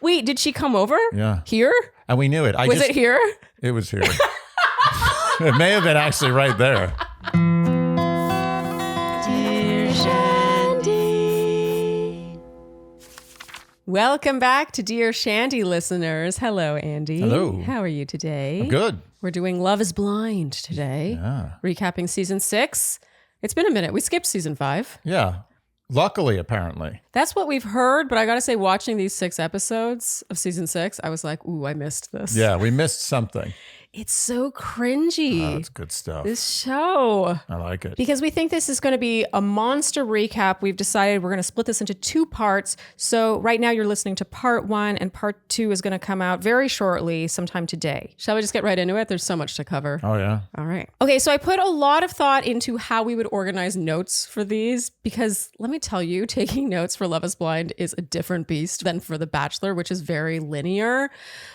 Wait, did she come over? Yeah. Here? And we knew it. Was it here? It was here. It may have been actually right there. Dear Shandy. Welcome back to Dear Shandy listeners. Hello, Andy. Hello. How are you today? I'm good. We're doing Love is Blind today. Yeah. Recapping season 6. It's been a minute. We skipped season 5. Yeah. Luckily, apparently. That's what we've heard, but I gotta say, watching these 6 episodes of season 6, I was like, ooh, I missed this. Yeah, we missed something. It's so cringy. Oh, that's good stuff. This show. I like it. Because we think this is going to be a monster recap, we've decided we're going to split this into 2 parts. So right now you're listening to part 1 and part 2 is going to come out very shortly, sometime today. Shall we just get right into it? There's so much to cover. Oh, yeah. All right. Okay, so I put a lot of thought into how we would organize notes for these because let me tell you, taking notes for Love is Blind is a different beast than for The Bachelor, which is very linear.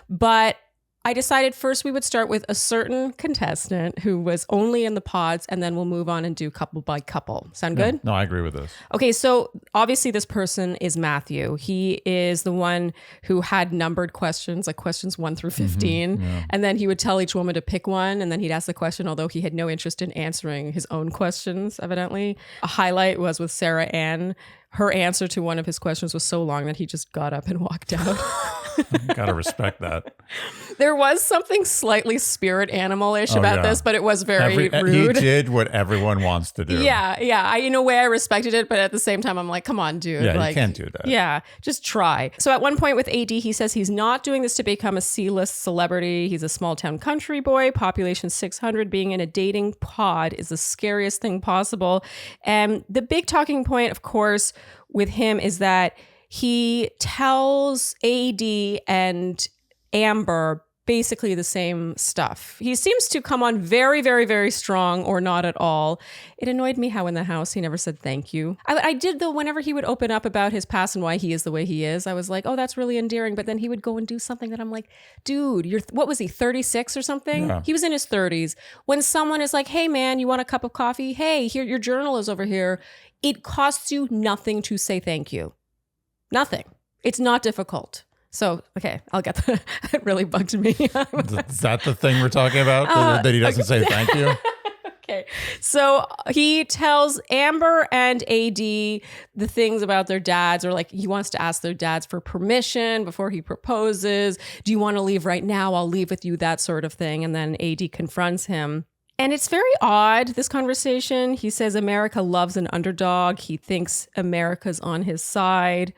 But I decided first we would start with a certain contestant who was only in the pods, and then we'll move on and do couple by couple. Sound good? No, I agree with this. Okay, so obviously this person is Matthew. He is the one who had numbered questions, like questions 1 through 15. Yeah. And then he would tell each woman to pick one, and then he'd ask the question, although he had no interest in answering his own questions, evidently. A highlight was with Sarah Ann. Her answer to one of his questions was so long that he just got up and walked out. Gotta respect that. There was something slightly spirit animal-ish about this, but it was very rude. He did what everyone wants to do. Yeah. In a way, I respected it, but at the same time, I'm like, come on, dude. Yeah, like, you can't do that. Yeah, just try. So at one point with AD, he says he's not doing this to become a C-list celebrity. He's a small-town country boy, population 600. Being in a dating pod is the scariest thing possible. And the big talking point, of course, with him is that he tells AD and Amber basically the same stuff. He seems to come on very, very, very strong or not at all. It annoyed me how in the house he never said thank you. I did though, whenever he would open up about his past and why he is the way he is, I was like, oh, that's really endearing. But then he would go and do something that I'm like, dude, what was he, 36 or something? Yeah. He was in his 30s. When someone is like, hey man, you want a cup of coffee? Hey, here, your journal is over here. It costs you nothing to say thank you. Nothing. It's not difficult. So, okay, I'll get that. It really bugged me. Is that the thing we're talking about? That he doesn't say thank you? Okay. So he tells Amber and AD the things about their dads, or like he wants to ask their dads for permission before he proposes. Do you want to leave right now? I'll leave with you, that sort of thing. And then AD confronts him. And it's very odd, this conversation. He says America loves an underdog. He thinks America's on his side.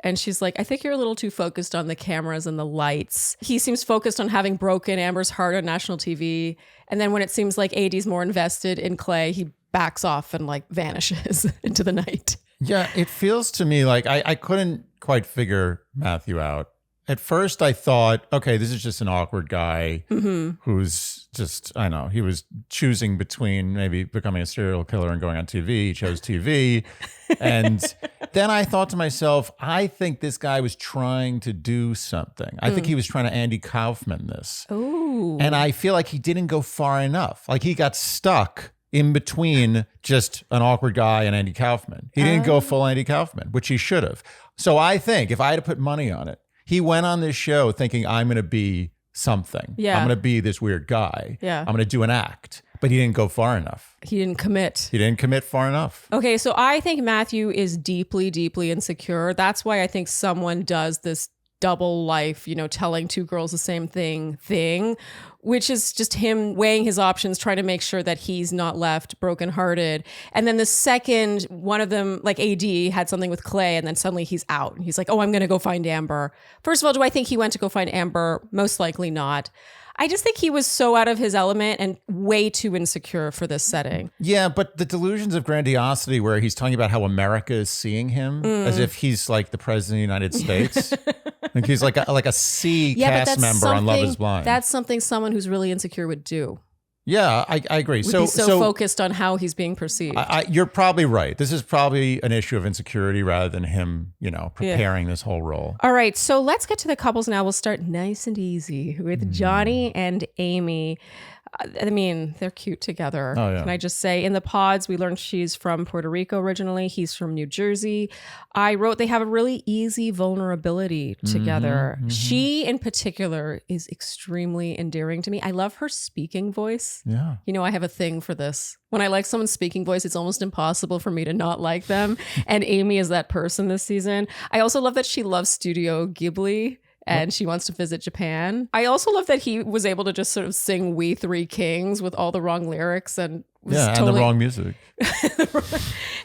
And she's like, I think you're a little too focused on the cameras and the lights. He seems focused on having broken Amber's heart on national TV. And then when it seems like AD's more invested in Clay, he backs off and like vanishes into the night. Yeah, it feels to me like I couldn't quite figure Matthew out. At first I thought, okay, this is just an awkward guy who's just, I know, he was choosing between maybe becoming a serial killer and going on TV. He chose TV. And then I thought to myself, I think this guy was trying to do something. I think he was trying to Andy Kaufman this. Ooh. And I feel like he didn't go far enough. Like he got stuck in between just an awkward guy and Andy Kaufman. He didn't go full Andy Kaufman, which he should have. So I think if I had to put money on it, he went on this show thinking I'm going to be something. Yeah. I'm going to be this weird guy. Yeah. I'm going to do an act. But he didn't go far enough. He didn't commit. He didn't commit far enough. Okay, so I think Matthew is deeply, deeply insecure. That's why I think someone does this double life, telling 2 girls the same thing, which is just him weighing his options, trying to make sure that he's not left brokenhearted. And then the second one of them, like AD, had something with Clay, and then suddenly he's out. And he's like, oh, I'm going to go find Amber. First of all, do I think he went to go find Amber? Most likely not. I just think he was so out of his element and way too insecure for this setting. Yeah, but the delusions of grandiosity where he's talking about how America is seeing him as if he's like the president of the United States. Like he's like a C cast member on Love is Blind. That's something someone who's really insecure would do. Yeah, I agree. Would be so focused on how he's being perceived. You're probably right. This is probably an issue of insecurity rather than him, preparing this whole role. All right, so let's get to the couples now. We'll start nice and easy with Johnny and Amy. I mean, they're cute together. Oh, yeah. Can I just say, in the pods, we learned she's from Puerto Rico originally. He's from New Jersey. I wrote they have a really easy vulnerability together. She, in particular, is extremely endearing to me. I love her speaking voice. Yeah. You know, I have a thing for this. When I like someone's speaking voice, it's almost impossible for me to not like them. And Amy is that person this season. I also love that she loves Studio Ghibli. And she wants to visit Japan. I also love that he was able to just sort of sing We Three Kings with all the wrong lyrics and was and the wrong music.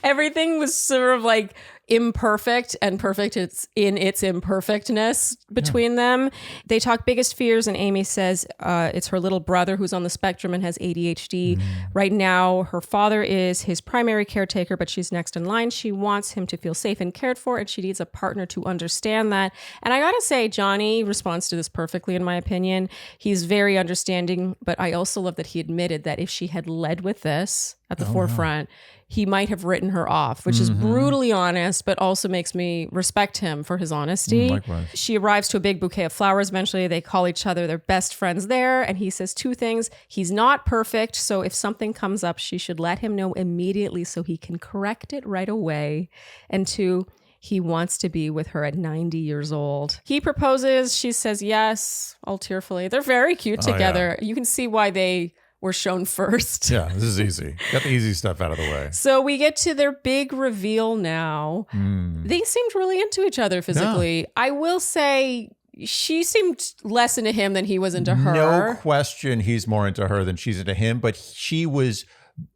Everything was sort of like imperfect and perfect. It's in its imperfectness between them. They talk biggest fears, and Amy says it's her little brother who's on the spectrum and has ADHD. Right now, her father is his primary caretaker, but she's next in line. She wants him to feel safe and cared for, and she needs a partner to understand that. And I gotta say, Johnny responds to this perfectly, in my opinion. He's very understanding, but I also love that he admitted that if she had led with this at the forefront, he might have written her off, which is brutally honest, but also makes me respect him for his honesty. Likewise. She arrives to a big bouquet of flowers eventually. They call each other their best friends there. And he says two things. He's not perfect. So if something comes up, she should let him know immediately so he can correct it right away. And two, he wants to be with her at 90 years old. He proposes. She says yes, all tearfully. They're very cute together. You can see why they were shown first. Yeah, this is easy. Got the easy stuff out of the way. So we get to their big reveal now. They seemed really into each other physically. Yeah. I will say she seemed less into him than he was into her. No question he's more into her than she's into him, but she was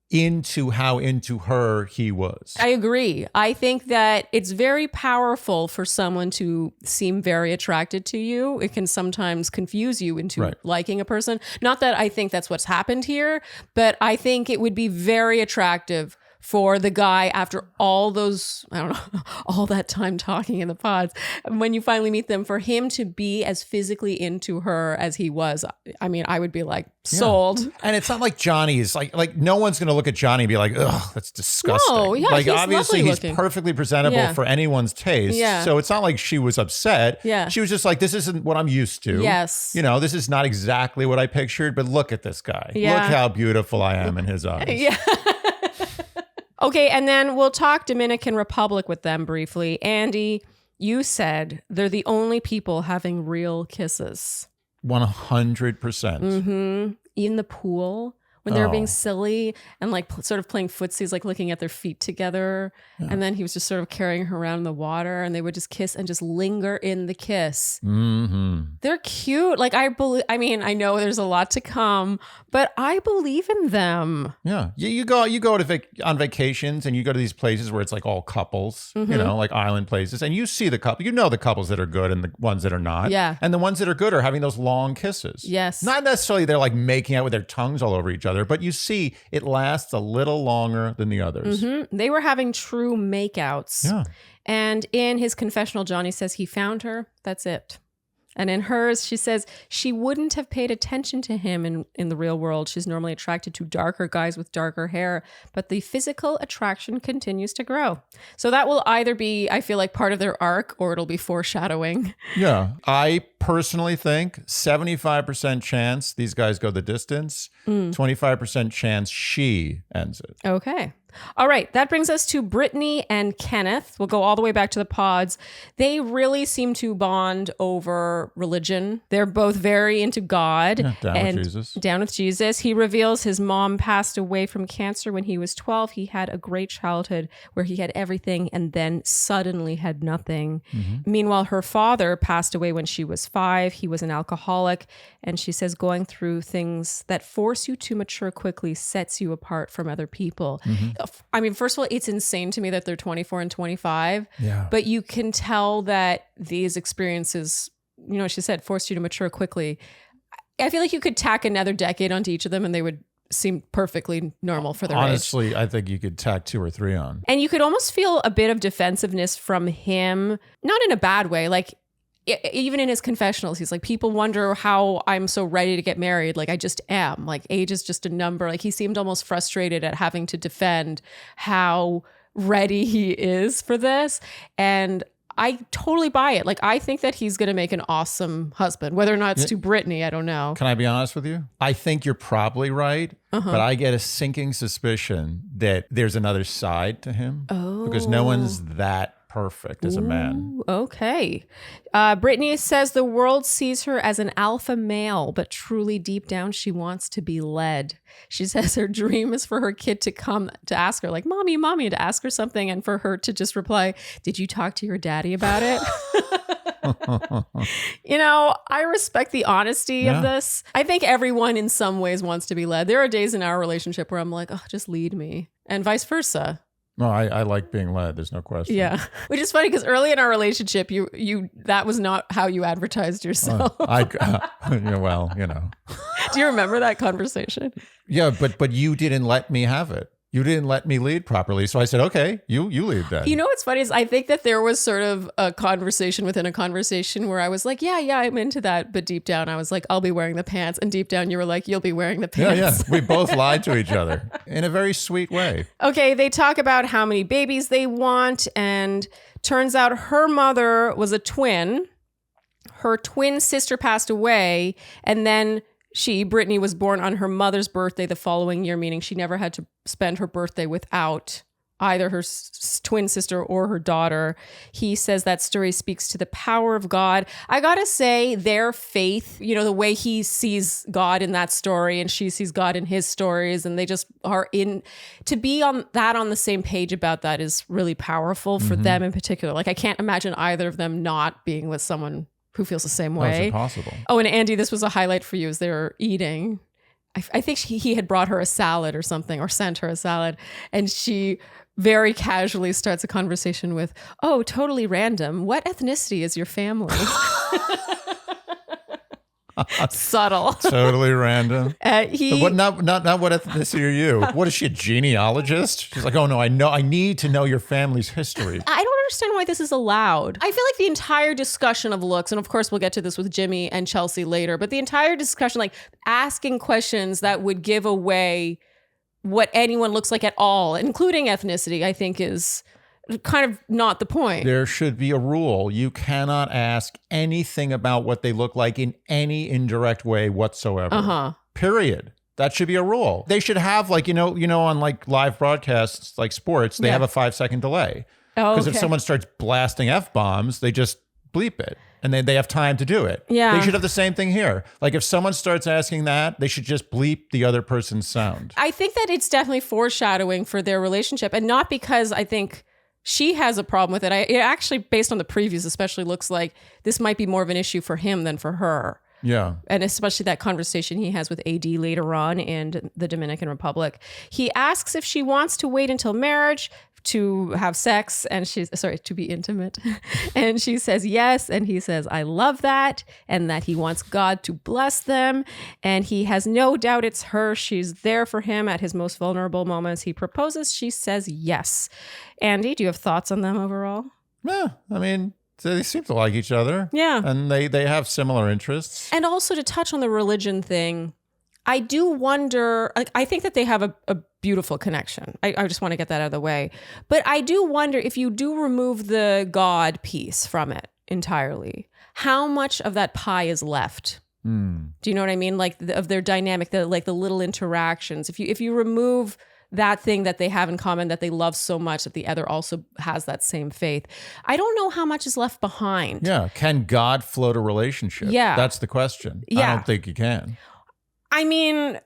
into how into her he was. I agree. I think that it's very powerful for someone to seem very attracted to you. It can sometimes confuse you into liking a person. Not that I think that's what's happened here, but I think it would be very attractive for the guy after all those, I don't know, all that time talking in the pods, when you finally meet them, for him to be as physically into her as he was. I mean, I would be like, sold. Yeah. And it's not like Johnny is like no one's going to look at Johnny and be like, ugh, that's disgusting. No, yeah, like he's obviously he's looking. perfectly presentable for anyone's taste. Yeah. So it's not like she was upset. Yeah. She was just like, this isn't what I'm used to. Yes. You know, this is not exactly what I pictured, but look at this guy. Yeah. Look how beautiful I am in his eyes. Yeah. Okay, and then we'll talk Dominican Republic with them briefly. Andy, you said they're the only people having real kisses. 100%. In the pool, when they were being silly and like sort of playing footsies, like looking at their feet together. Yeah. And then he was just sort of carrying her around in the water, and they would just kiss and just linger in the kiss. They're cute. Like I mean, I know there's a lot to come, but I believe in them. Yeah. You go on vacations and you go to these places where it's like all couples, you know, like island places, and you see the couple, you know, the couples that are good and the ones that are not. Yeah. And the ones that are good are having those long kisses. Yes. Not necessarily they're like making out with their tongues all over each other, but you see it lasts a little longer than the others. They were having true makeouts. Yeah. And in his confessional, Johnny says he found her. That's it. And in hers, she says she wouldn't have paid attention to him in the real world. She's normally attracted to darker guys with darker hair, but the physical attraction continues to grow. So that will either be, I feel like, part of their arc, or it'll be foreshadowing. Yeah. I personally think 75% chance these guys go the distance, 25% chance she ends it. Okay. All right, that brings us to Brittany and Kenneth. We'll go all the way back to the pods. They really seem to bond over religion. They're both very into God. Yeah, down with Jesus. He reveals his mom passed away from cancer when he was 12. He had a great childhood where he had everything and then suddenly had nothing. Meanwhile, her father passed away when she was 5. He was an alcoholic. And she says going through things that force you to mature quickly sets you apart from other people. I mean, first of all, it's insane to me that they're 24 and 25. Yeah. But you can tell that these experiences, you know, she said, forced you to mature quickly. I feel like you could tack another decade onto each of them and they would seem perfectly normal for their age. Honestly, I think you could tack 2 or 3 on. And you could almost feel a bit of defensiveness from him, not in a bad way. Like, even in his confessionals, he's like, people wonder how I'm so ready to get married. Like, I just am. Like, age is just a number. Like, he seemed almost frustrated at having to defend how ready he is for this. And I totally buy it. Like, I think that he's going to make an awesome husband. Whether or not it's to Brittany, I don't know. Can I be honest with you? I think you're probably right, but I get a sinking suspicion that there's another side to him. Because no one's that perfect as a man. Okay. Brittany says the world sees her as an alpha male, but truly deep down she wants to be led. She says her dream is for her kid to come to ask her, like, mommy, mommy, to ask her something, and for her to just reply, did you talk to your daddy about it? You know, I respect the honesty of this. I think everyone in some ways wants to be led. There are days in our relationship where I'm like, oh, just lead me, and vice versa. No, I like being led. There's no question. Yeah. Which is funny because early in our relationship, you that was not how you advertised yourself. Well, you know. Do you remember that conversation? Yeah, but you didn't let me have it. You didn't let me lead properly. So I said, okay, you lead then. You know what's funny is I think that there was sort of a conversation within a conversation where I was like, yeah, I'm into that. But deep down, I was like, I'll be wearing the pants. And deep down, you were like, you'll be wearing the pants. Yeah. We both lied to each other in a very sweet way. Okay, they talk about how many babies they want. And turns out her mother was a twin. Her twin sister passed away. And then Brittany, was born on her mother's birthday the following year, meaning she never had to spend her birthday without either her twin sister or her daughter. He says that story speaks to the power of God. I gotta say, their faith, you know, the way he sees God in that story and she sees God in his stories, and they just are to be on the same page about that is really powerful for them in particular. Like, I can't imagine either of them not being with someone who feels the same way. That's impossible. Oh, and Andy, this was a highlight for you as they were eating. I think he had brought her a salad or something, or sent her a salad. And she very casually starts a conversation with, oh, totally random. What ethnicity is your family? Subtle. Totally random. Not what ethnicity are you? What is she, a genealogist? She's like, oh no, I need to know your family's history. I don't understand why this is allowed. I feel like the entire discussion of looks, and of course we'll get to this with Jimmy and Chelsea later, but the entire discussion, like asking questions that would give away what anyone looks like at all, including ethnicity, I think is kind of not the point. There should be a rule. You cannot ask anything about what they look like in any indirect way whatsoever. Period. That should be a rule. They should have, like, you know, on like live broadcasts, like sports, they have a 5-second delay. Because if someone starts blasting F-bombs, they just bleep it. And they have time to do it. Yeah. They should have the same thing here. Like, if someone starts asking that, they should just bleep the other person's sound. I think that it's definitely foreshadowing for their relationship. And not because I think she has a problem with it. It actually, based on the previews especially, looks like this might be more of an issue for him than for her. Yeah. And especially that conversation he has with AD later on in the Dominican Republic. He asks if she wants to wait until marriage to have sex, and to be intimate. And she says yes. And he says, I love that. And that he wants God to bless them. And he has no doubt it's her. She's there for him at his most vulnerable moments. He proposes. She says yes. Andy, do you have thoughts on them overall? Yeah. I mean, they seem to like each other. Yeah. And they have similar interests. And also, to touch on the religion thing, I do wonder, like, I think that they have a beautiful connection. I just want to get that out of the way. But I do wonder, if you do remove the God piece from it entirely, how much of that pie is left? Do you know what I mean? Like, of their dynamic, the little interactions. If you remove that thing that they have in common, that they love so much, that the other also has that same faith, I don't know how much is left behind. Yeah. Can God float a relationship? Yeah. That's the question. Yeah. I don't think you can. I mean,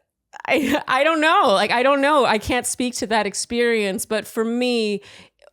I don't know. Like, I don't know. I can't speak to that experience. But for me,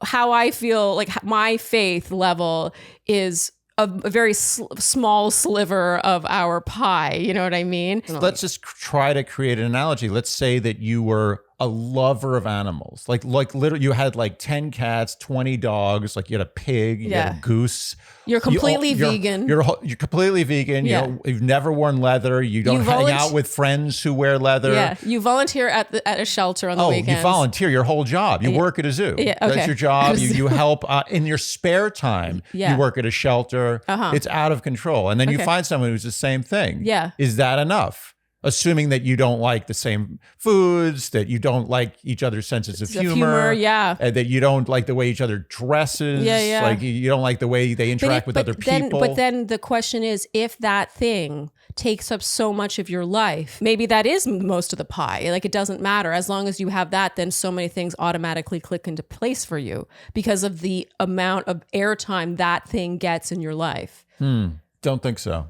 how I feel, like, my faith level is a very small sliver of our pie. You know what I mean? Let's just try to create an analogy. Let's say that you were a lover of animals. Like literally, you had like 10 cats, 20 dogs, like you had a pig, you had a goose. You're completely vegan. You're completely vegan. Yeah. You've never worn leather. You don't hang out with friends who wear leather. Yeah. You volunteer at a shelter on the weekends. You volunteer your whole job. You work at a zoo. Yeah, okay. That's your job. You help in your spare time. Yeah. You work at a shelter. It's out of control. And then you find someone who's the same thing. Yeah. Is that enough? Assuming that you don't like the same foods, that you don't like each other's senses of humor, yeah. That you don't like the way each other dresses, yeah. like you don't like the way they interact with other people. But then the question is, if that thing takes up so much of your life, maybe that is most of the pie. Like, it doesn't matter. As long as you have that, then so many things automatically click into place for you because of the amount of airtime that thing gets in your life. Don't think so.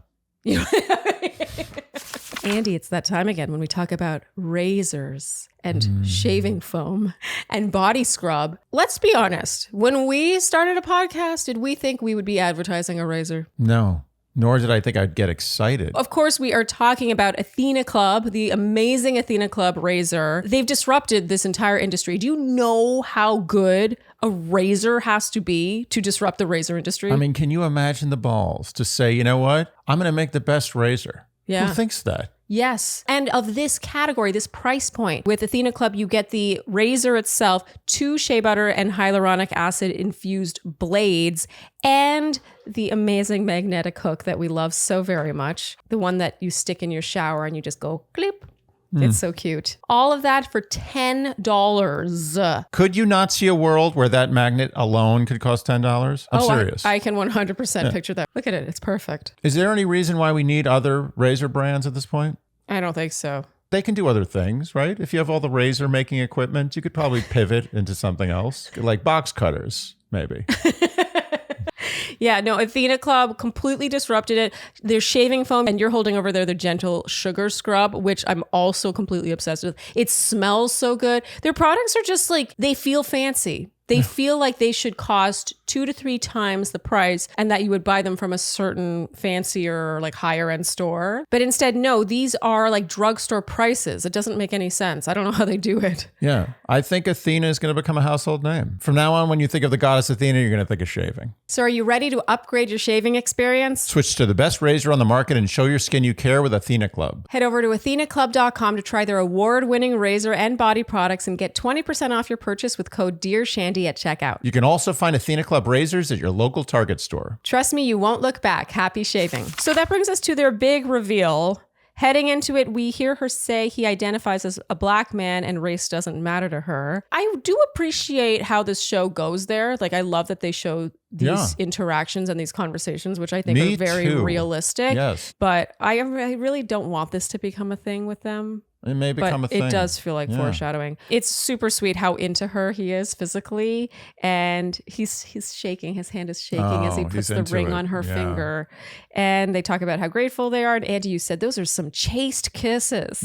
Andy, it's that time again when we talk about razors and shaving foam and body scrub. Let's be honest. When we started a podcast, did we think we would be advertising a razor? No. Nor did I think I'd get excited. Of course, we are talking about Athena Club, the amazing Athena Club razor. They've disrupted this entire industry. Do you know how good a razor has to be to disrupt the razor industry? I mean, can you imagine the balls to say, you know what? I'm going to make the best razor. Yeah. Who thinks that? Yes. And of this category, this price point, with Athena Club, you get the razor itself, 2 shea butter and hyaluronic acid infused blades, and the amazing magnetic hook that we love so very much. The one that you stick in your shower and you just go clip. It's so cute. All of that for $10. Could you not see a world where that magnet alone could cost $10? I'm serious. I can 100% picture that. Look at it. It's perfect. Is there any reason why we need other razor brands at this point? I don't think so. They can do other things, right? If you have all the razor making equipment, you could probably pivot into something else, like box cutters, maybe. Yeah, no, Athena Club completely disrupted it. Their shaving foam, and you're holding over there the gentle sugar scrub, which I'm also completely obsessed with. It smells so good. Their products are just like, they feel fancy. They feel like they should cost 2 to 3 times the price and that you would buy them from a certain fancier, like higher end store. But instead, no, these are like drugstore prices. It doesn't make any sense. I don't know how they do it. Yeah, I think Athena is going to become a household name. From now on, when you think of the goddess Athena, you're going to think of shaving. So are you ready to upgrade your shaving experience? Switch to the best razor on the market and show your skin you care with Athena Club. Head over to athenaclub.com to try their award-winning razor and body products and get 20% off your purchase with code dearshandy at checkout. You can also find Athena Club razors at your local Target store. Trust me, you won't look back. Happy shaving. So that brings us to their big reveal. Heading into it, we hear her say he identifies as a black man and race doesn't matter to her. I do appreciate how this show goes there. Like, I love that they show these interactions and these conversations, which I think are very realistic. Yes. But I really don't want this to become a thing with them. It may become a thing. It does feel like foreshadowing. It's super sweet how into her he is physically, and he's shaking. His hand is shaking as he puts the ring on her finger. And they talk about how grateful they are. And Andy, you said those are some chaste kisses.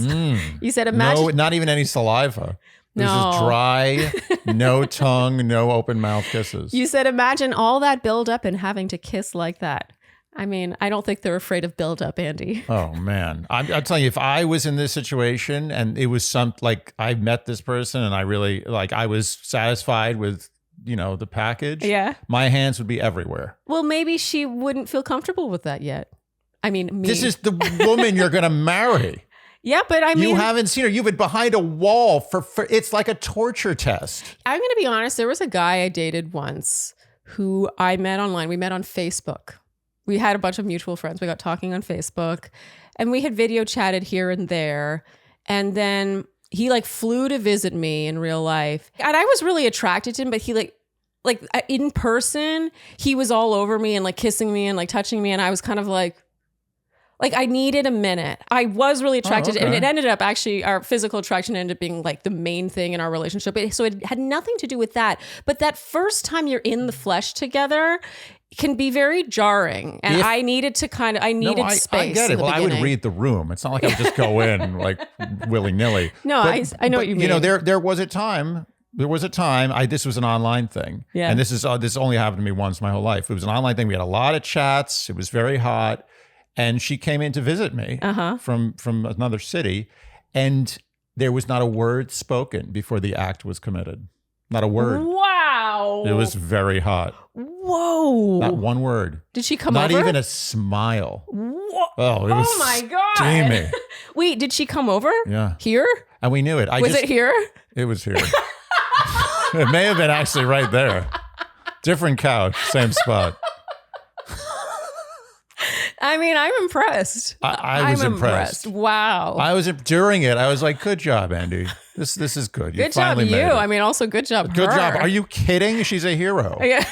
You said, imagine. No, not even any saliva. This is dry, no tongue, no open mouth kisses. You said, imagine all that buildup and having to kiss like that. I mean, I don't think they're afraid of buildup, Andy. Oh, man. I'll tell you, if I was in this situation and it was like I met this person and I really, like, I was satisfied with, the package. Yeah. My hands would be everywhere. Well, maybe she wouldn't feel comfortable with that yet. I mean, me. This is the woman you're going to marry. Yeah, but I mean, you haven't seen her. You've been behind a wall for it's like a torture test. I'm going to be honest. There was a guy I dated once who I met online. We met on Facebook. We had a bunch of mutual friends. We got talking on Facebook and we had video chatted here and there. And then he flew to visit me in real life. And I was really attracted to him, but he like in person, he was all over me and kissing me and touching me. And I was kind of like I needed a minute. I was really attracted. And it ended up actually, our physical attraction ended up being the main thing in our relationship. So it had nothing to do with that. But that first time you're in the flesh together can be very jarring. And I needed to needed space. I get it. Well, I would read the room. It's not like I would just go in willy-nilly. No, but, I know what you mean. There was a time. This was an online thing. Yeah. And this only happened to me once my whole life. It was an online thing. We had a lot of chats. It was very hot. And she came in to visit me from another city. And there was not a word spoken before the act was committed. Not a word. Wow. It was very hot. Whoa. Not one word. Did she come over? Not even a smile. Whoa. Oh, it was my God. steamy. Wait, did she come over? Yeah. Here? And we knew it. Was it here? It was here. It may have been actually right there. Different couch, same spot. I mean, I'm impressed. I was impressed. Wow. During it, I was like, good job, Andy. This is good. Good job, you. I mean, also good job, Good her. job. Are you kidding? She's a hero. Yeah.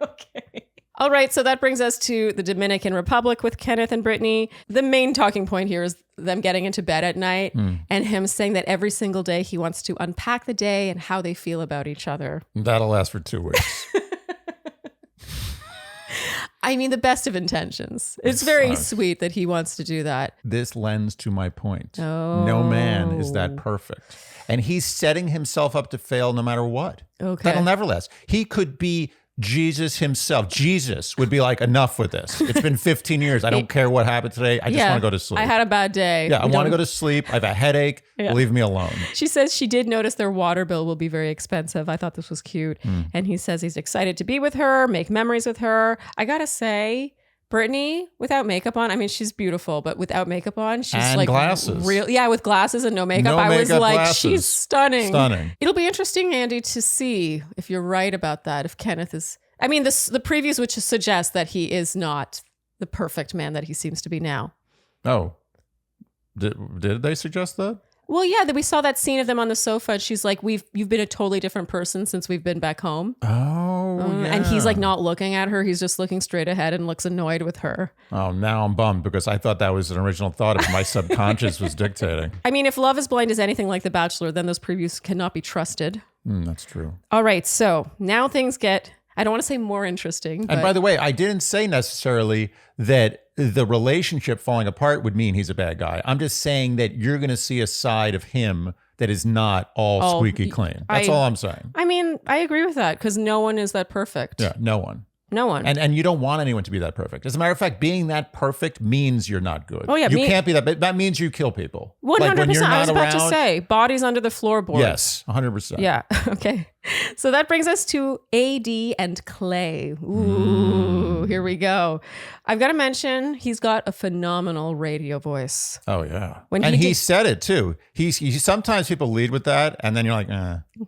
Okay. All right, so that brings us to the Dominican Republic with Kenneth and Brittany. The main talking point here is them getting into bed at night and him saying that every single day he wants to unpack the day and how they feel about each other. That'll last for 2 weeks. I mean, the best of intentions. It's very sweet that he wants to do that. This lends to my point. Oh. No man is that perfect. And he's setting himself up to fail no matter what. Okay. That'll never last. He could be Jesus himself. Jesus would be like, enough with this. It's been 15 years. I don't care what happened today. I just want to go to sleep. I had a bad day. Yeah, I want to go to sleep. I have a headache. Yeah. Leave me alone. She says she did notice their water bill will be very expensive. I thought this was cute. And he says he's excited to be with her, make memories with her. I got to say, Brittany, without makeup on, I mean, she's beautiful, but without makeup on, she's and like glasses. With glasses and no makeup. I was like, glasses. She's stunning. Stunning. It'll be interesting, Andy, to see if you're right about that. If Kenneth is, I mean, the previews which suggest that he is not the perfect man that he seems to be now. Oh, did they suggest that? Well, yeah, we saw that scene of them on the sofa. And she's like, you've been a totally different person since we've been back home. Oh, yeah. And he's like not looking at her. He's just looking straight ahead and looks annoyed with her. Oh, now I'm bummed because I thought that was an original thought if my subconscious was dictating. I mean, if Love is Blind is anything like The Bachelor, then those previews cannot be trusted. That's true. All right, so now things get, I don't want to say more interesting. And by the way, I didn't say necessarily that the relationship falling apart would mean he's a bad guy. I'm just saying that you're going to see a side of him that is not all squeaky clean. That's all I'm saying. I mean, I agree with that because no one is that perfect. Yeah, no one. No one. And you don't want anyone to be that perfect. As a matter of fact, being that perfect means you're not good. Oh, yeah. You can't be that. But that means you kill people. 100%. Like when you're not I was about around, to say, bodies under the floorboards. Yes, 100%. Yeah. Okay. So that brings us to AD and Clay. Ooh, here we go. I've got to mention, he's got a phenomenal radio voice. Oh, yeah. When he said it, too. He sometimes people lead with that, and then you're like,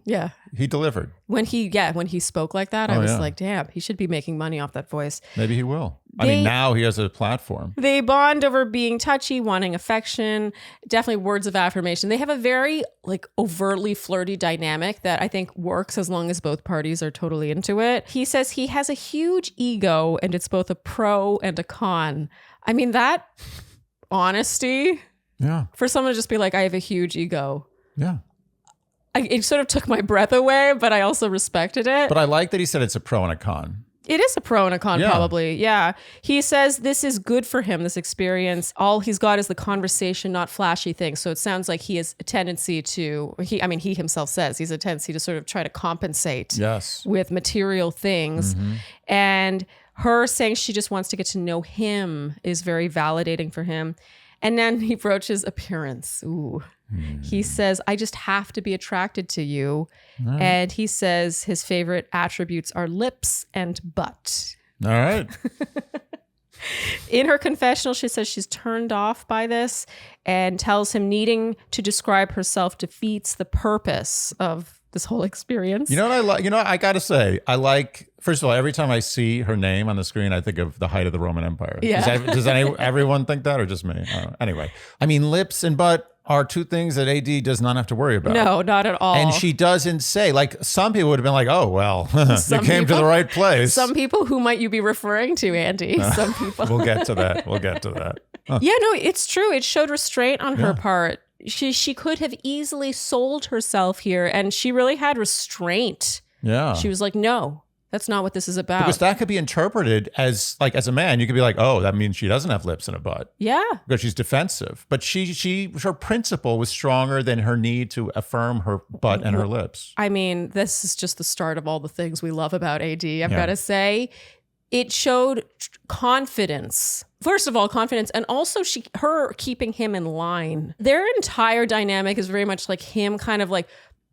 Yeah. He delivered. When he spoke like that, I was like, damn, he should be making money off that voice. Maybe he will. I mean, now he has a platform. They bond over being touchy, wanting affection, definitely words of affirmation. They have a very overtly flirty dynamic that I think works as long as both parties are totally into it. He says he has a huge ego and it's both a pro and a con. I mean, that honesty. Yeah. For someone to just be like, I have a huge ego. Yeah. It sort of took my breath away, but I also respected it. But I like that he said it's a pro and a con. It is a pro and a con, probably. Yeah. He says this is good for him, this experience. All he's got is the conversation, not flashy things. So it sounds like he has a tendency to, he himself says he's a tendency to sort of try to compensate with material things. Mm-hmm. And her saying she just wants to get to know him is very validating for him. And then he broaches appearance. Ooh. He says, I just have to be attracted to you. Right. And he says his favorite attributes are lips and butt. All right. In her confessional, she says she's turned off by this and tells him needing to describe herself defeats the purpose of this whole experience. You know what I like? I got to say, I like, first of all, every time I see her name on the screen, I think of the height of the Roman Empire. Yeah. Does everyone think that or just me? Anyway, I mean, lips and butt are two things that AD does not have to worry about. No, not at all. And she doesn't say, some people would have been like, oh, well, you came to the right place. Some people, who might you be referring to, Andy? Some people. We'll get to that. Huh. Yeah, no, it's true. It showed restraint on her part. She could have easily sold herself here, and she really had restraint. Yeah. She was like, no, that's not what this is about. Because that could be interpreted as a man, you could be like, oh, that means she doesn't have lips and a butt. Yeah. Because she's defensive. But her principle was stronger than her need to affirm her butt and her lips. I mean, this is just the start of all the things we love about AD. I've got to say, it showed confidence. First of all, confidence, and also her keeping him in line. Their entire dynamic is very much like him kind of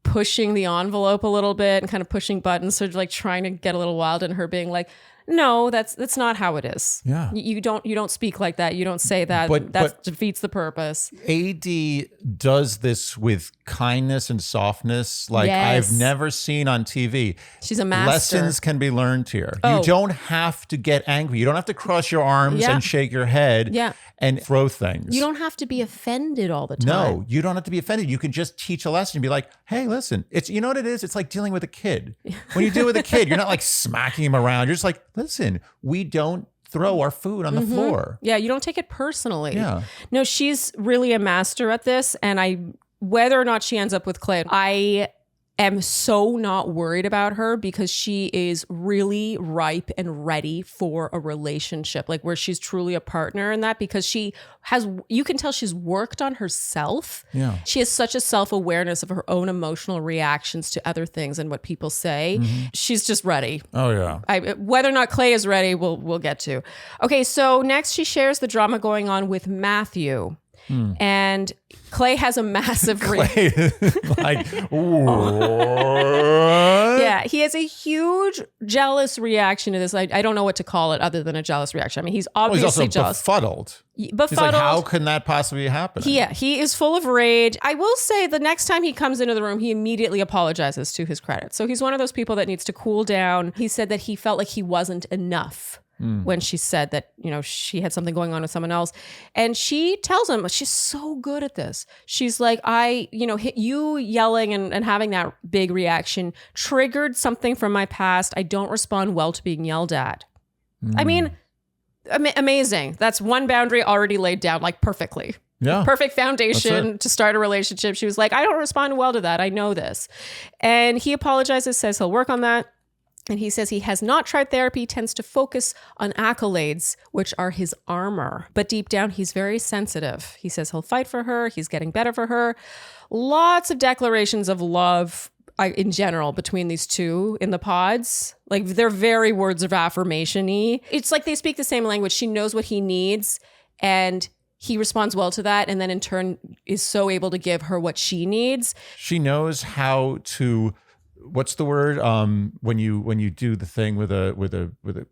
pushing the envelope a little bit and kind of pushing buttons, sort of trying to get a little wild, and her being like, No, that's not how it is. Yeah. You don't speak like that. You don't say that. But that defeats the purpose. AD does this with kindness and softness like Yes. I've never seen on TV. She's a master. Lessons can be learned here. Oh. You don't have to get angry. You don't have to cross your arms Yeah. and shake your head Yeah. and throw things. You don't have to be offended all the time. No, you don't have to be offended. You can just teach a lesson and be like, hey, listen, it's, you know what it is? It's like dealing with a kid. When you deal with a kid, you're not like smacking him around. You're just like, listen, we don't throw our food on the floor. Yeah, you don't take it personally. Yeah. No, she's really a master at this. And whether or not she ends up with Clay, I am so not worried about her because she is really ripe and ready for a relationship, like where she's truly a partner in that, because you can tell she's worked on herself. Yeah. She has such a self-awareness of her own emotional reactions to other things and what people say. She's just ready. Oh, yeah. Whether or not Clay is ready, we'll get to. Okay, so next she shares the drama going on with Matthew. And Clay has a massive like, yeah, he has a huge jealous reaction to this. I don't know what to call it other than a jealous reaction. I mean, he's obviously he's also jealous. Befuddled. He's like, how can that possibly happen? Yeah, he is full of rage. I will say the next time he comes into the room, he immediately apologizes, to his credit. So he's one of those people that needs to cool down. He said that he felt like he wasn't enough. When she said that, she had something going on with someone else. And she tells him, she's so good at this. She's like, you yelling and having that big reaction triggered something from my past. I don't respond well to being yelled at. I mean, amazing. That's one boundary already laid down, like perfectly. Yeah. Perfect foundation to start a relationship. She was like, I don't respond well to that. I know this. And he apologizes, says he'll work on that. And he says he has not tried therapy, tends to focus on accolades, which are his armor. But deep down, he's very sensitive. He says he'll fight for her. He's getting better for her. Lots of declarations of love in general between these two in the pods. Like, they're very words of affirmation-y. It's like they speak the same language. She knows what he needs, and he responds well to that, and then in turn is so able to give her what she needs. She knows how to... What's the word? When you do the thing with a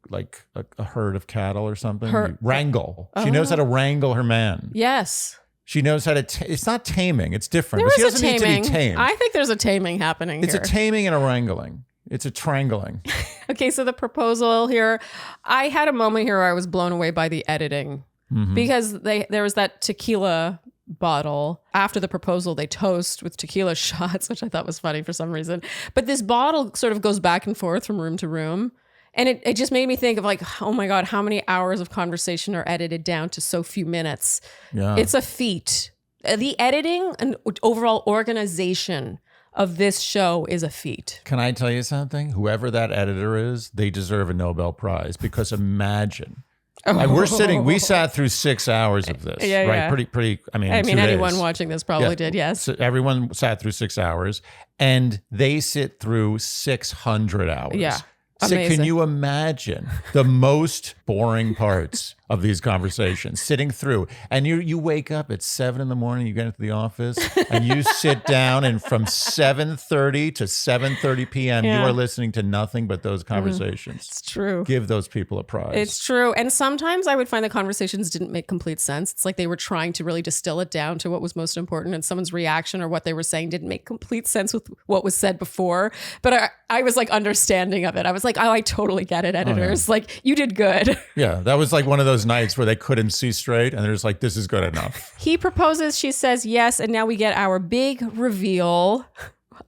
like a herd of cattle or something, you wrangle. She knows how to wrangle her man. Yes. She knows how to. It's not taming. It's different. There But she is doesn't a need taming. to be tamed. I think there's a taming happening It's here. a taming and a wrangling. It's a trangling. Okay, so the proposal here, I had a moment here where I was blown away by the editing because there was that tequila bottle. After the proposal, they toast with tequila shots, which I thought was funny for some reason. But this bottle sort of goes back and forth from room to room. And it just made me think of like, oh my God, how many hours of conversation are edited down to so few minutes? Yeah. It's a feat. The editing and overall organization of this show is a feat. Can I tell you something? Whoever that editor is, they deserve a Nobel Prize, because imagine. And we sat through 6 hours of this, Yeah, right? yeah. Pretty, I mean, anyone 2 days. watching this probably did, yes. So everyone sat through 6 hours, and they sit through 600 hours. Yeah. So Amazing. can you imagine the most boring parts of these conversations, sitting through? And you wake up at 7 in the morning, you get into the office, and you sit down, and from 7:30 to 7:30 p.m., you are listening to nothing but those conversations. It's true. Give those people a prize. It's true. And sometimes I would find the conversations didn't make complete sense. It's like they were trying to really distill it down to what was most important, and someone's reaction or what they were saying didn't make complete sense with what was said before. But I was like understanding of it. I was like, oh, I totally get it, editors. Like, you did good. Yeah, that was like one of those nights where they couldn't see straight, and they're just like, this is good enough. He proposes, she says yes, and now we get our big reveal.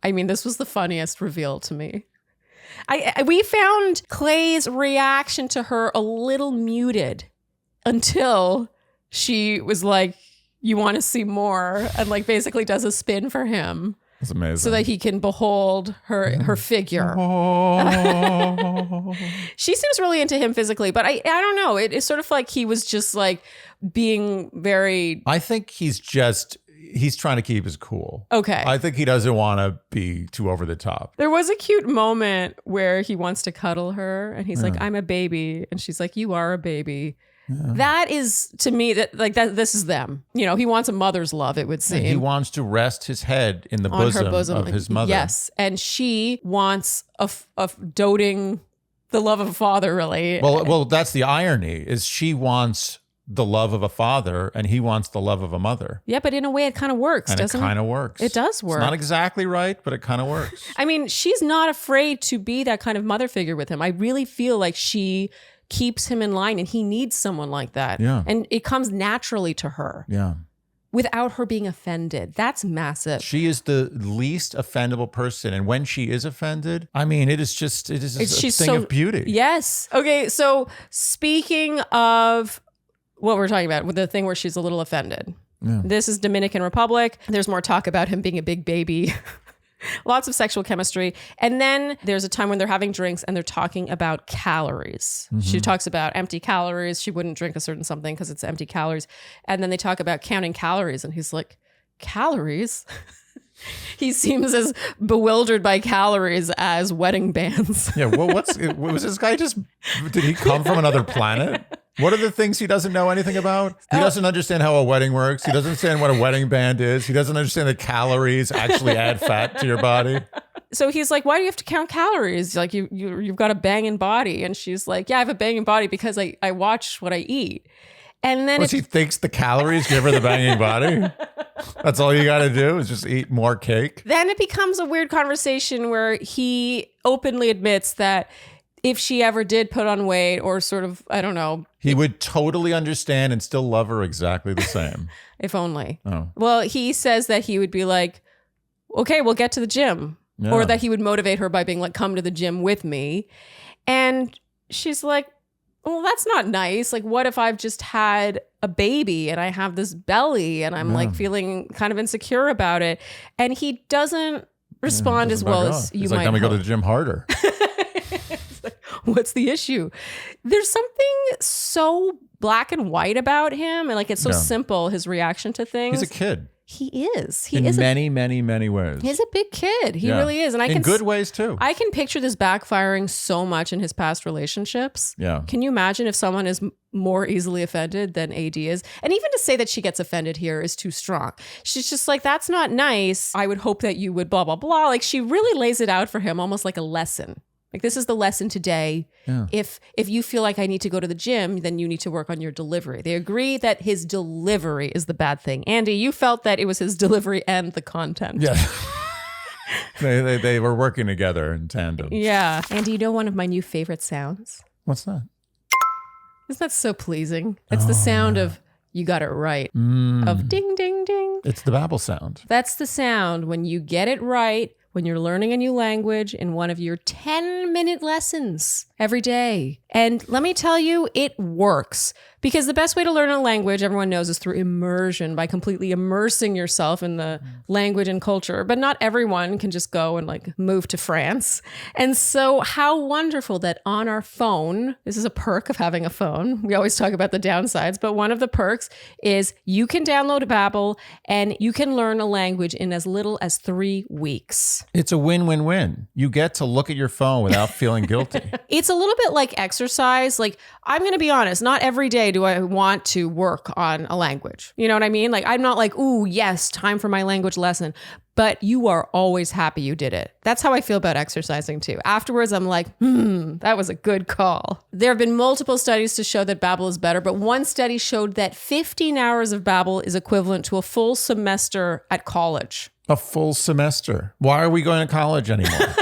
I mean, this was the funniest reveal to me. We found Clay's reaction to her a little muted until she was like, you want to see more, and like basically does a spin for him. It's amazing. So that he can behold her figure. Oh. She seems really into him physically, but I don't know. It's sort of like he was just like being very... I think he's trying to keep his cool. Okay. I think he doesn't want to be too over the top. There was a cute moment where he wants to cuddle her and he's like, I'm a baby. And she's like, you are a baby. Yeah. That is, to me, this is them. He wants a mother's love, it would seem. He wants to rest his head in the bosom of his mother. Yes. And she wants a doting the love of a father, really. Well, that's the irony, is she wants the love of a father and he wants the love of a mother. Yeah, but in a way it kind of works, And doesn't it? It kind of works. It does work. It's not exactly right, but it kind of works. I mean, she's not afraid to be that kind of mother figure with him. I really feel like she keeps him in line and he needs someone like that. Yeah. And it comes naturally to her. Yeah. Without her being offended. That's massive. She is the least offendable person. And when she is offended, I mean, it is a thing of beauty. Yes. Okay, so speaking of what we're talking about, with the thing where she's a little offended. Yeah. This is Dominican Republic. There's more talk about him being a big baby. Lots of sexual chemistry. And then there's a time when they're having drinks and they're talking about calories. Mm-hmm. She talks about empty calories. She wouldn't drink a certain something because it's empty calories. And then they talk about counting calories. And he's like, calories? He seems as bewildered by calories as wedding bands. Yeah. Well, was this guy did he come from another planet? What are the things he doesn't know anything about? He doesn't understand how a wedding works. He doesn't understand what a wedding band is. He doesn't understand that calories actually add fat to your body. So he's like, why do you have to count calories? Like you've got a banging body. And she's like, yeah, I have a banging body because I watch what I eat. And then he thinks the calories give her the banging body. That's all you got to do is just eat more cake. Then it becomes a weird conversation where he openly admits that if she ever did put on weight or sort of, I don't know. He would totally understand and still love her exactly the same. If only. Oh. Well, he says that he would be like, okay, we'll get to the gym. Yeah. Or that he would motivate her by being like, come to the gym with me. And she's like, well, that's not nice. Like, what if I've just had a baby and I have this belly and I'm like feeling kind of insecure about it? And he doesn't respond as well as you might Let me go to hope. the gym harder. What's the issue? There's something so black and white about him. And like, it's so simple, his reaction to things. He's a kid. He is. In many, many, many ways. He's a big kid. He really is. And in good ways too. I can picture this backfiring so much in his past relationships. Yeah. Can you imagine if someone is more easily offended than AD is? And even to say that she gets offended here is too strong. She's just like, that's not nice. I would hope that you would blah, blah, blah. Like she really lays it out for him almost like a lesson. Like, this is the lesson today. Yeah. If you feel like I need to go to the gym, then you need to work on your delivery. They agree that his delivery is the bad thing. Andy, you felt that it was his delivery and the content. Yeah. they were working together in tandem. Yeah. Andy, you know one of my new favorite sounds? What's that? Isn't that so pleasing? It's the sound of you got it right. Of ding, ding, ding. It's the babble sound. That's the sound when you get it right. When you're learning a new language in one of your 10-minute lessons every day. And let me tell you, it works. Because the best way to learn a language, everyone knows, is through immersion, by completely immersing yourself in the language and culture. But not everyone can just go and like move to France. And so how wonderful that on our phone, this is a perk of having a phone. We always talk about the downsides, but one of the perks is you can download Babbel and you can learn a language in as little as 3 weeks. It's a win-win-win. You get to look at your phone without feeling guilty. It's a little bit like exercise. Like, I'm going to be honest, not every day do I want to work on a language. You know what I mean? Like, I'm not like, ooh, yes, time for my language lesson. But you are always happy you did it. That's how I feel about exercising too. Afterwards, I'm like, that was a good call. There have been multiple studies to show that Babbel is better, but one study showed that 15 hours of Babbel is equivalent to a full semester at college. A full semester. Why are we going to college anymore?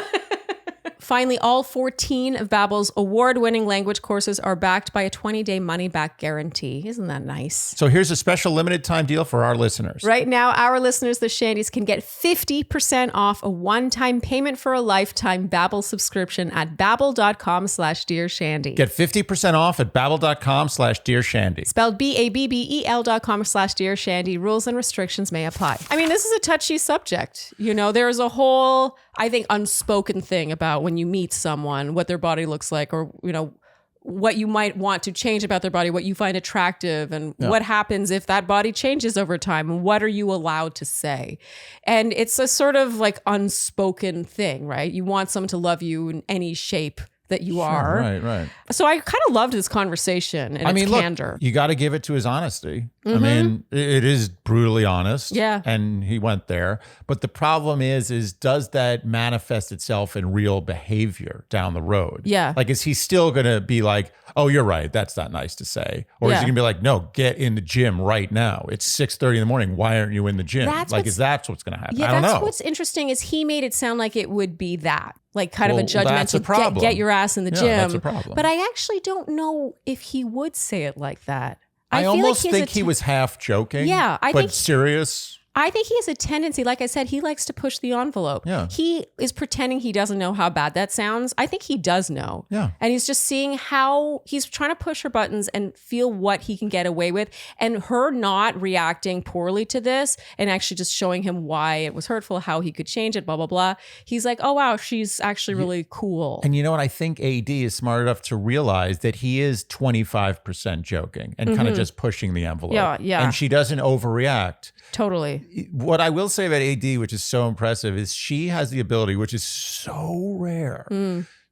Finally, all 14 of Babbel's award-winning language courses are backed by a 20-day money-back guarantee. Isn't that nice? So here's a special limited-time deal for our listeners. Right now, our listeners, the Shandys, can get 50% off a one-time payment for a lifetime Babbel subscription at babbel.com/dearshandy. Get 50% off at babbel.com/dearshandy. Spelled babbel.com/dearshandy. Rules and restrictions may apply. I mean, this is a touchy subject. You know, there is a whole, I think, unspoken thing about when you meet someone, what their body looks like, or, you know, what you might want to change about their body, what you find attractive, and what happens if that body changes over time, and what are you allowed to say? And it's a sort of like unspoken thing, right? You want someone to love you in any shape that you are. Right. So I kind of loved this conversation and its candor. Look, you got to give it to his honesty. I mean, it is brutally honest. Yeah. And he went there. But the problem is does that manifest itself in real behavior down the road? Yeah. Like, is he still going to be like, oh, you're right, that's not nice to say? Or is he going to be like, no, get in the gym right now. It's 6:30 in the morning. Why aren't you in the gym? Is that what's going to happen? Yeah, I don't know. that's what's interesting is he made it sound like it would be that. Like kind of a that's a judgmental, problem. get your ass in the gym. That's a problem. But I actually don't know if he would say it like that. I feel almost like think he was half joking. Yeah, but serious. I think he has a tendency, like I said, he likes to push the envelope. Yeah. He is pretending he doesn't know how bad that sounds. I think he does know. Yeah. And he's just seeing how he's trying to push her buttons and feel what he can get away with. And her not reacting poorly to this and actually just showing him why it was hurtful, how he could change it, blah, blah, blah. He's like, oh, wow, she's actually really cool. And you know what? I think AD is smart enough to realize that he is 25% joking and kind of just pushing the envelope. Yeah. And she doesn't overreact. Totally. What I will say about AD, which is so impressive, is she has the ability, which is so rare,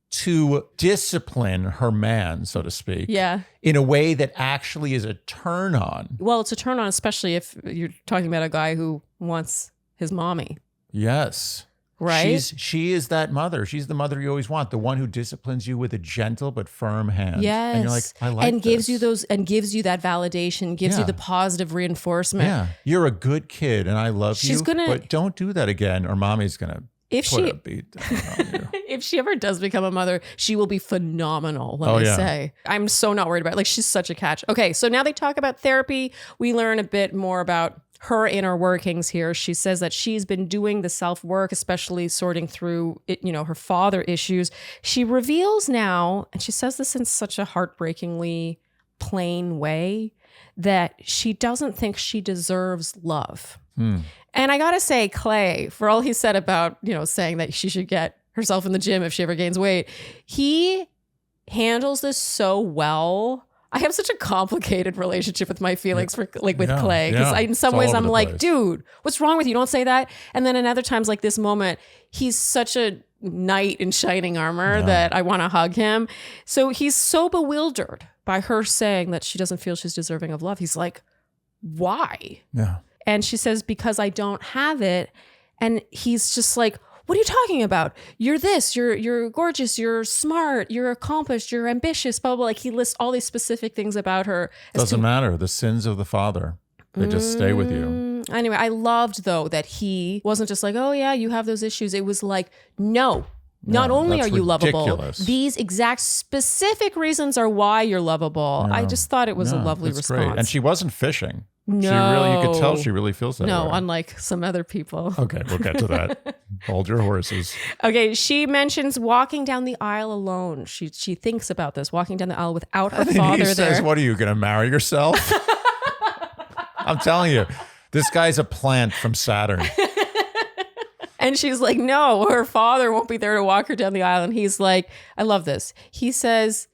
to discipline her man, so to speak, in a way that actually is a turn on. Well, it's a turn on, especially if you're talking about a guy who wants his mommy. Yes. Right? She is that mother. She's the mother you always want, the one who disciplines you with a gentle but firm hand. Yes. And you're like, I like and gives this. gives you that validation, gives you the positive reinforcement. Yeah. You're a good kid and I love you. But don't do that again or mommy's gonna put a beat down on you. If she ever does become a mother, she will be phenomenal, let me say. I'm so not worried about it. Like, she's such a catch. Okay, so now they talk about therapy. We learn a bit more about her inner workings here. She says that she's been doing the self-work, especially sorting through it, her father issues. She reveals now, and she says this in such a heartbreakingly plain way, that she doesn't think she deserves love. And I gotta say, Clay, for all he said about, saying that she should get herself in the gym if she ever gains weight, he handles this so well. I have such a complicated relationship with my feelings with Clay. Because in some ways I'm like, dude, what's wrong with you? Don't say that. And then in other times like this moment, he's such a knight in shining armor that I want to hug him. So he's so bewildered by her saying that she doesn't feel she's deserving of love. He's like, why? Yeah. And she says, because I don't have it. And he's just like, what are you talking about? You're this, you're gorgeous, you're smart, you're accomplished, you're ambitious, blah, blah, blah. Like he lists all these specific things about her. Doesn't matter. The sins of the father, they just stay with you. Anyway, I loved though that he wasn't just like, oh yeah, you have those issues. It was like, no, not only are you lovable, these exact specific reasons are why you're lovable. I just thought it was a lovely response. Great. And she wasn't fishing. No. You could tell she really feels that way. No, unlike some other people. Okay, we'll get to that. Hold your horses. Okay, she mentions walking down the aisle alone. She thinks about this, walking down the aisle without her father he says, there. what are you, going to marry yourself? I'm telling you, this guy's a plant from Saturn. And she's like, no, her father won't be there to walk her down the aisle. And he's like, I love this. He says,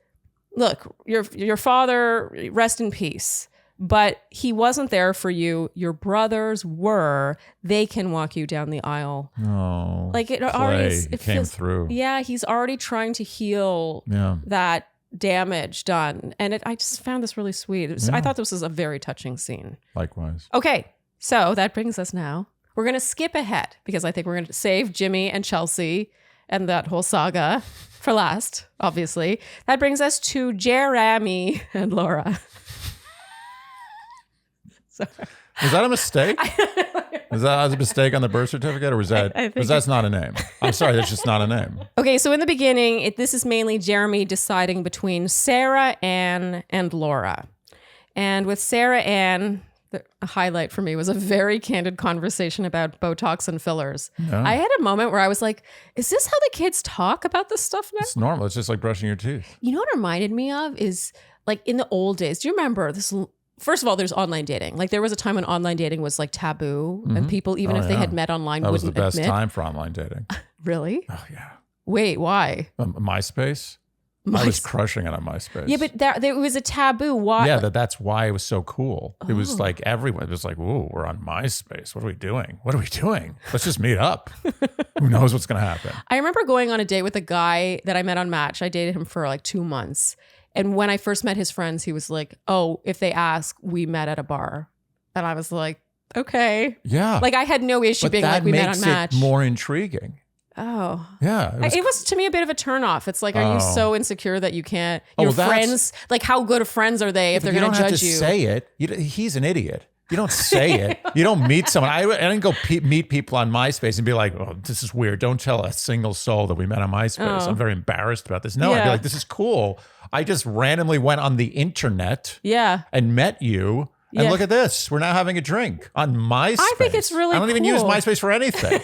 look, your father, rest in peace. But he wasn't there for you. Your brothers were. They can walk you down the aisle. Oh, like it Clay, already came through. Yeah, he's already trying to heal that damage done. And I just found this really sweet. I thought this was a very touching scene. Likewise. Okay, so that brings us now. We're going to skip ahead because I think we're going to save Jimmy and Chelsea and that whole saga for last, obviously. That brings us to Jeramey and Laura. Was that a mistake? Was that a mistake on the birth certificate, or was that that's not a name? I'm sorry, that's just not a name. Okay, so in the beginning, this is mainly Jeramey deciding between Sarah, Ann, and Laura. And with Sarah Ann, a highlight for me was a very candid conversation about Botox and fillers. Yeah. I had a moment where I was like, is this how the kids talk about this stuff now? It's normal. It's just like brushing your teeth. You know what it reminded me of is like in the old days. Do you remember this? First of all, there's online dating. Like there was a time when online dating was like taboo and people, even if they had met online, wouldn't admit. That was the best time for online dating. Really? Oh, yeah. Wait, why? MySpace? I was crushing it on MySpace. Yeah, but there was a taboo. Why? Yeah, that's why it was so cool. It was like everyone. It was like, ooh, we're on MySpace. What are we doing? What are we doing? Let's just meet up. Who knows what's going to happen? I remember going on a date with a guy that I met on Match. I dated him for like 2 months. And when I first met his friends, he was like, oh, if they ask, we met at a bar. And I was like, okay. Yeah. Like I had no issue being like, we met on Match. That makes it more intriguing. Oh. Yeah. It was to me a bit of a turnoff. It's like, are you so insecure that you can't, your friends, like how good of friends are they if they're going to judge you? You don't have to say it. He's an idiot. You don't say it. You don't meet someone. I didn't go meet people on MySpace and be like, oh, this is weird. Don't tell a single soul that we met on MySpace. I'm very embarrassed about this. No, I'd be like, this is cool. I just randomly went on the internet and met you. And look at this. We're now having a drink on MySpace. I think it's really I don't even use MySpace for anything.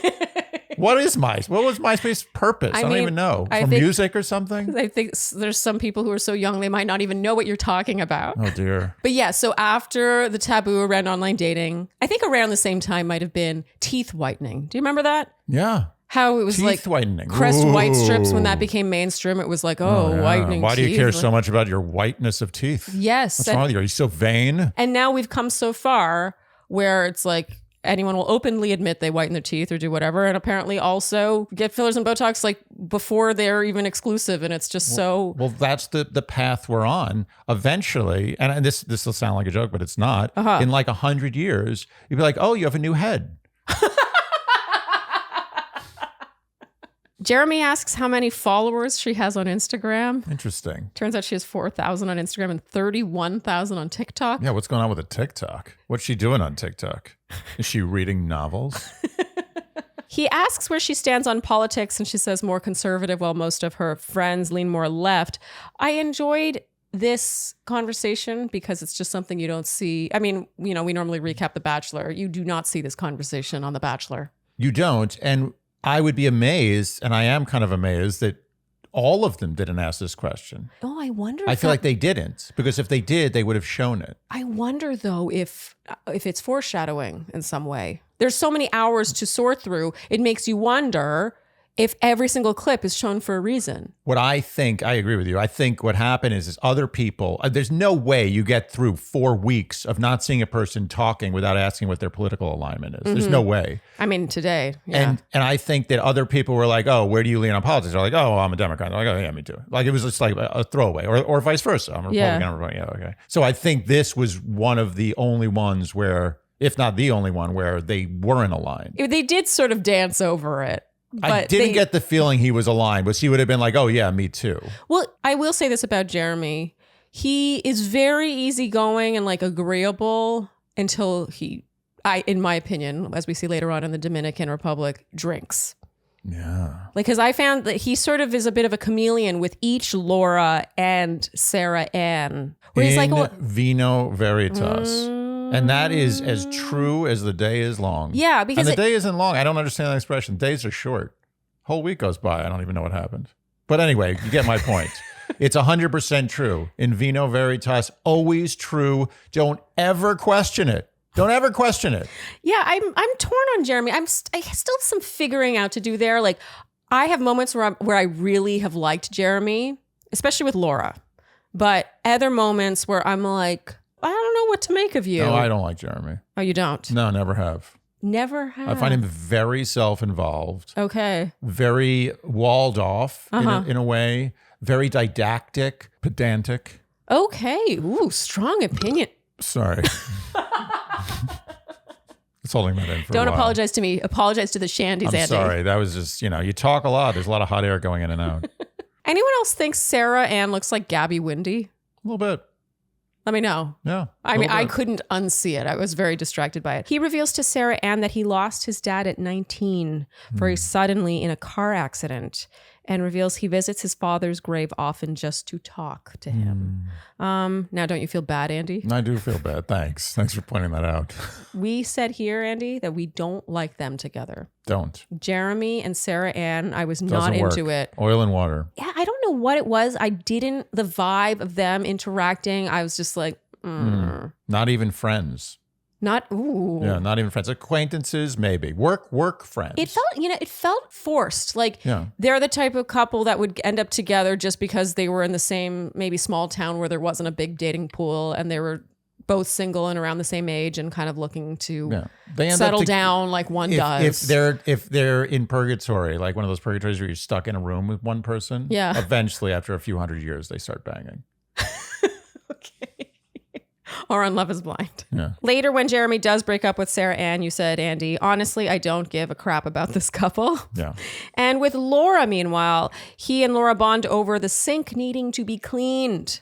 What is MySpace? What was MySpace's purpose? I don't even know. For music or something? I think there's some people who are so young they might not even know what you're talking about. Oh, dear. But yeah, so after the taboo around online dating, I think around the same time might have been teeth whitening. Do you remember that? Yeah. How it was teeth like whitening. Crest white strips when that became mainstream. It was like, whitening Why teeth. do you care so much about your whiteness of teeth? Yes. What's wrong with you? Are you so vain? And now we've come so far where it's like anyone will openly admit they whiten their teeth or do whatever, and apparently also get fillers and Botox like before they're even exclusive, and it's just so. Well, that's the path we're on. Eventually, and this will sound like a joke, but it's not. In like 100 years, you'd be like, oh, you have a new head. Jeramey asks how many followers she has on Instagram. Interesting. Turns out she has 4,000 on Instagram and 31,000 on TikTok. Yeah, what's going on with the TikTok? What's she doing on TikTok? Is she reading novels? He asks where she stands on politics, and she says more conservative, while most of her friends lean more left. I enjoyed this conversation because it's just something you don't see. I mean, we normally recap The Bachelor. You do not see this conversation on The Bachelor. You don't, and I would be amazed, and I am kind of amazed that all of them didn't ask this question. Oh, I wonder. I feel like they didn't, because if they did, they would have shown it. I wonder, though, if it's foreshadowing in some way. There's so many hours to sort through. It makes you wonder if every single clip is shown for a reason. What I think, I agree with you. I think what happened is other people, there's no way you get through 4 weeks of not seeing a person talking without asking what their political alignment is. Mm-hmm. There's no way. I mean, today. Yeah. And I think that other people were like, oh, where do you lean on politics? They're like, oh, I'm a Democrat. They're like, oh, yeah, me too. Like, it was just like a throwaway, or vice versa. I'm a Republican. I'm a Republican. Yeah, okay. So I think this was one of the only ones where, if not the only one, where they weren't aligned. They did sort of dance over it. I didn't get the feeling he was aligned, but he would have been like, oh, yeah, me too. Well, I will say this about Jeramey. He is very easygoing and like agreeable until in my opinion, as we see later on in the Dominican Republic, drinks. Yeah. Like, because I found that he sort of is a bit of a chameleon with each Laura and Sarah Ann. Where he's like, vino veritas. And that is as true as the day is long. Yeah, because the day isn't long. I don't understand that expression. Days are short. Whole week goes by. I don't even know what happened. But anyway, you get my point. It's 100% true. In vino veritas, always true. Don't ever question it. Don't ever question it. Yeah, I'm torn on Jeramey. I still have some figuring out to do there. Like, I have moments where I really have liked Jeramey, especially with Laura. But other moments where I'm like, I don't know what to make of you. No, I don't like Jeramey. Oh, you don't? No, never have. Never have. I find him very self-involved. Okay. Very walled off in a way. Very didactic, pedantic. Okay. Ooh, strong opinion. Sorry. It's holding that in for Don't a while. apologize to me. Apologize to the Shandys, Andy. I'm sorry. That was just, you talk a lot. There's a lot of hot air going in and out. Anyone else think Sarah Ann looks like Gabby Windy? A little bit. Let me know. Yeah. I mean, I couldn't unsee it. I was very distracted by it. He reveals to Sarah Ann that he lost his dad at 19 very suddenly in a car accident, and reveals he visits his father's grave often just to talk to him. Now, don't you feel bad, Andy? I do feel bad. Thanks for pointing that out. We said here, Andy, that we don't like them together. Don't. Jeramey and Sarah Ann, I was not into it. Oil and water. Yeah, I don't know what it was. The vibe of them interacting, I was just like, Not even friends. Ooh. Yeah, not even friends. Acquaintances, maybe. Work friends. It felt forced. Like Yeah. they're the type of couple that would end up together just because they were in the same, maybe small town where there wasn't a big dating pool and they were both single and around the same age and kind of looking to They end settle up down like one does. If they're in purgatory, like one of those purgatories where you're stuck in a room with one person, eventually after a few hundred years, they start banging. Okay. Or on Love is Blind. Yeah. Later, when Jeramey does break up with Sarah Ann, you said, Andy, honestly, I don't give a crap about this couple. Yeah. And with Laura, meanwhile, he and Laura bond over the sink needing to be cleaned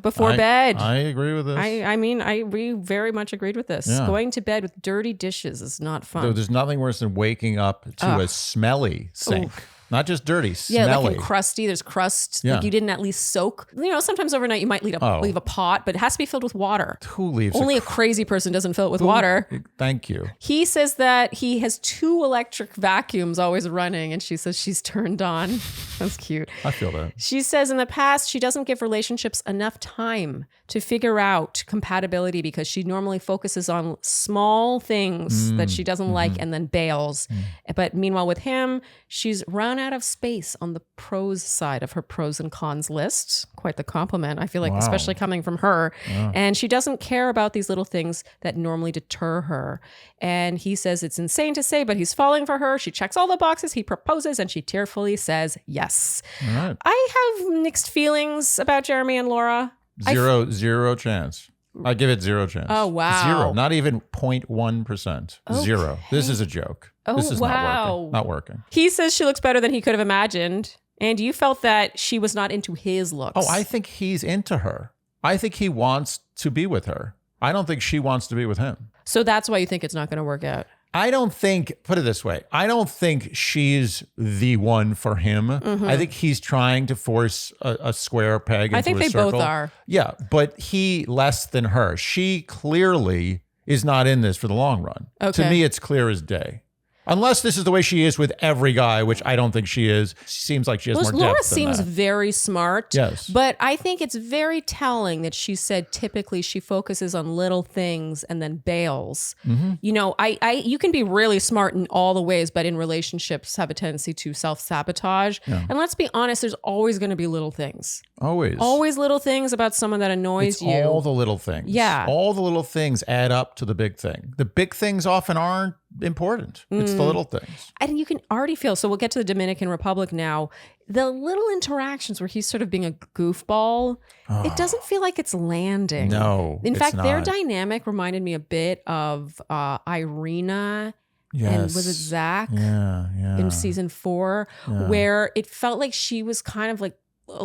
before bed. I agree with this. We very much agreed with this. Yeah. Going to bed with dirty dishes is not fun. So there's nothing worse than waking up to a smelly sink. Oof. Not just dirty, Yeah, smelly. like crusty. There's crust. Yeah. Like you didn't at least soak. Sometimes overnight you might leave a pot, but it has to be filled with water. Who leaves Only a crazy person doesn't fill it with water. Thank you. He says that he has 2 electric vacuums always running, and she says she's turned on. That's cute. I feel that. She says in the past, she doesn't give relationships enough time to figure out compatibility because she normally focuses on small things that she doesn't like and then bails. But meanwhile, with him, she's run out of space on the pros side of her pros and cons list. Quite the compliment, I feel like, especially coming from her. Yeah. And she doesn't care about these little things that normally deter her. And he says it's insane to say, but he's falling for her. She checks all the boxes. He proposes and she tearfully says yes. All right. I have mixed feelings about Jeramey and Laura. Zero chance. I give it 0 chance. Oh, wow. 0. Not even 0.1%. Okay. 0. This is a joke. This is not working. He says she looks better than he could have imagined. And you felt that she was not into his looks. Oh, I think he's into her. I think he wants to be with her. I don't think she wants to be with him. So that's why you think it's not going to work out. I don't think, put it this way, I don't think she's the one for him. I think he's trying to force a square peg into a circle. I think they both are. Yeah, but he less than her. She clearly is not in this for the long run. Okay. To me, it's clear as day. Unless this is the way she is with every guy, which I don't think she is. She seems like she has more depth Laura than seems that. very smart. Yes. But I think it's very telling that she said typically she focuses on little things and then bails. You know, you can be really smart in all the ways, but in relationships have a tendency to self-sabotage. Yeah. And let's be honest, there's always going to be little things. Always little things about someone that annoys It's you. all the little things. Yeah. All the little things add up to the big thing. The big things often aren't important. It's the little things. And you can already feel, so we'll get to the Dominican Republic now, the little interactions where he's sort of being a goofball, it doesn't feel like it's landing. No, In fact, it's their not. dynamic reminded me a bit of Irina and was it Zach in season 4, where it felt like she was kind of like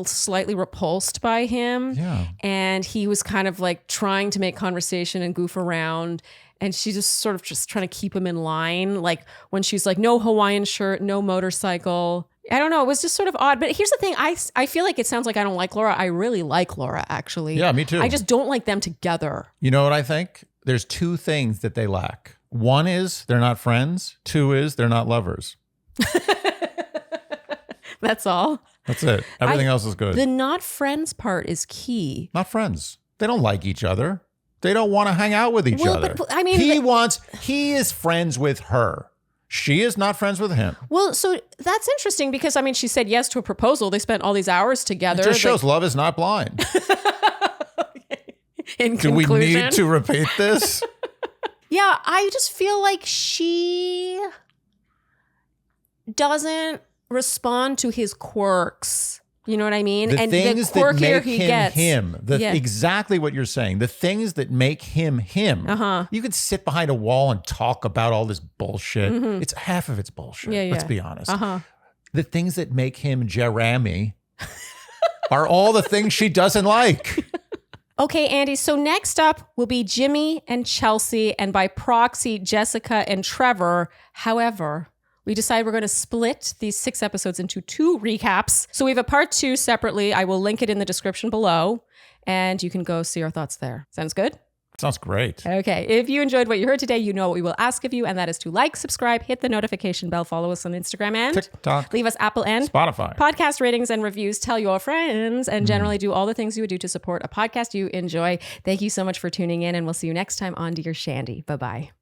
slightly repulsed by him. Yeah. And he was kind of like trying to make conversation and goof around. And she just sort of just trying to keep him in line. Like when she's like, no Hawaiian shirt, no motorcycle. I don't know. It was just sort of odd. But here's the thing. I feel like it sounds like I don't like Laura. I really like Laura, actually. Yeah, me too. I just don't like them together. You know what I think? There's 2 things that they lack. 1 is they're not friends. 2 is they're not lovers. That's all. That's it. Everything else is good. The not friends part is key. Not friends. They don't like each other. They don't want to hang out with each other. But, I mean, he is friends with her. She is not friends with him. Well, so that's interesting because, I mean, she said yes to a proposal. They spent all these hours together. It just shows love is not blind. In Do conclusion. we need to repeat this? Yeah, I just feel like she doesn't respond to his quirks. You know what I mean? The things the quirkier that make he him gets, him. Exactly what you're saying. The things that make him him. You could sit behind a wall and talk about all this bullshit. It's half of it's bullshit. Let's be honest. The things that make him Jeramey are all the things she doesn't like. Okay, Andy, so next up will be Jimmy and Chelsea, and by proxy, Jessica and Trevor. However, we decided we're going to split these 6 episodes into 2 recaps. So we have a part 2 separately. I will link it in the description below, and you can go see our thoughts there. Sounds good? Sounds great. Okay. If you enjoyed what you heard today, you know what we will ask of you, and that is to like, subscribe, hit the notification bell, follow us on Instagram, and TikTok. leave us Apple and Spotify. podcast ratings and reviews. Tell your friends, and generally do all the things you would do to support a podcast you enjoy. Thank you so much for tuning in, and we'll see you next time on Dear Shandy. Bye-bye.